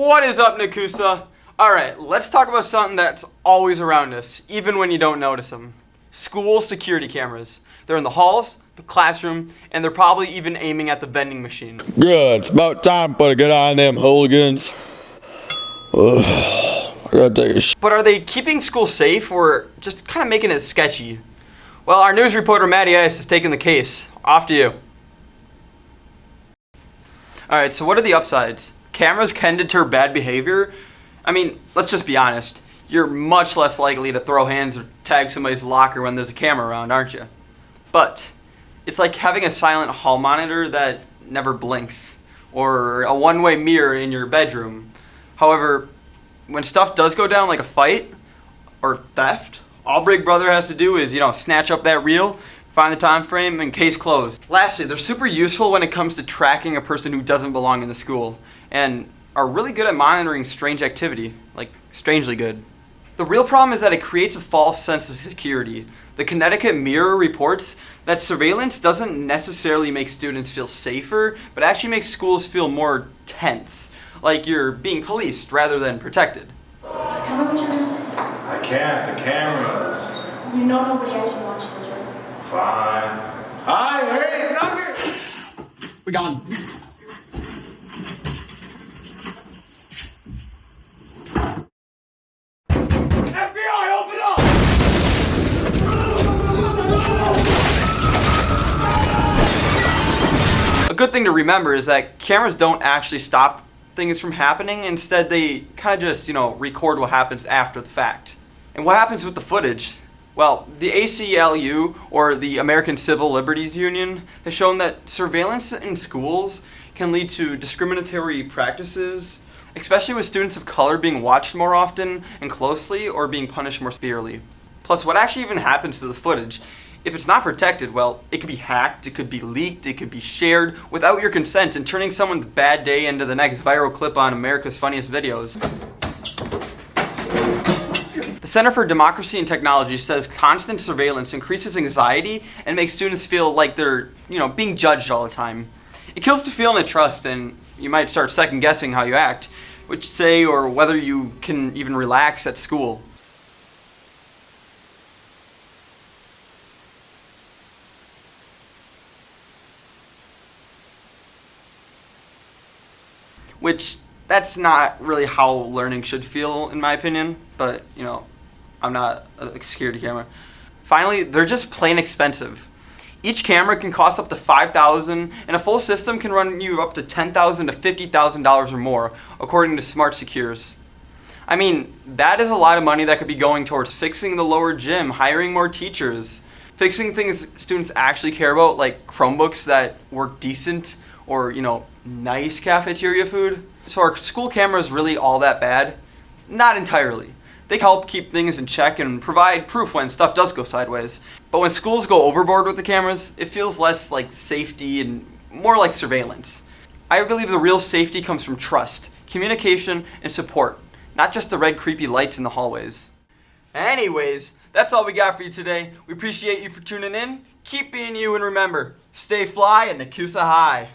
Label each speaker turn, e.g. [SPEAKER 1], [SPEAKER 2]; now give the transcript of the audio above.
[SPEAKER 1] What is up, Nakusa? Alright, let's talk about something that's always around us, even when you don't notice them. School security cameras. They're in the halls, the classroom, and they're probably even aiming at the vending machine.
[SPEAKER 2] Good. It's about time to put a good eye on them hooligans. Ugh, I gotta take a
[SPEAKER 1] But are they keeping school safe or just kind of making it sketchy? Well, our news reporter Matty Ice has taken the case. Off to you. Alright, so what are the upsides? Cameras can deter bad behavior. I mean, let's just be honest. You're much less likely to throw hands or tag somebody's locker when there's a camera around, aren't you? But it's like having a silent hall monitor that never blinks, or a one-way mirror in your bedroom. However, when stuff does go down like a fight or theft, all Big Brother has to do is, snatch up that reel, find the time frame, and case closed. Lastly, they're super useful when it comes to tracking a person who doesn't belong in the school, and are really good at monitoring strange activity, like strangely good. The real problem is that it creates a false sense of security. The Connecticut Mirror reports that surveillance doesn't necessarily make students feel safer, but actually makes schools feel more tense, like you're being policed rather than protected.
[SPEAKER 3] Just tell me what you're gonna say.
[SPEAKER 4] I can't, the cameras.
[SPEAKER 3] You know nobody actually watches the show.
[SPEAKER 4] Fine. I hate nuggets!
[SPEAKER 5] We're gone.
[SPEAKER 4] FBI, open up!
[SPEAKER 1] A good thing to remember is that cameras don't actually stop things from happening. Instead, they kind of just, record what happens after the fact. And what happens with the footage? Well, the ACLU, or the American Civil Liberties Union, has shown that surveillance in schools can lead to discriminatory practices, especially with students of color being watched more often and closely or being punished more severely. Plus, what actually even happens to the footage? If it's not protected, well, it could be hacked, it could be leaked, it could be shared without your consent and turning someone's bad day into the next viral clip on America's Funniest Videos. The Center for Democracy and Technology says constant surveillance increases anxiety and makes students feel like they're, being judged all the time. It kills the feeling of trust, and you might start second guessing how you act, which say or whether you can even relax at school. Which, that's not really how learning should feel, in my opinion, but, I'm not a security camera. Finally, they're just plain expensive. Each camera can cost up to $5,000, and a full system can run you up to $10,000 to $50,000 or more, according to Smart Secures. I mean, that is a lot of money that could be going towards fixing the lower gym, hiring more teachers, fixing things students actually care about, like Chromebooks that work decent, or, nice cafeteria food. So are school cameras really all that bad? Not entirely. They help keep things in check and provide proof when stuff does go sideways. But when schools go overboard with the cameras, it feels less like safety and more like surveillance. I believe the real safety comes from trust, communication, and support, not just the red creepy lights in the hallways. Anyways, that's all we got for you today. We appreciate you for tuning in. Keep being you, and remember, stay fly and Nakusa high.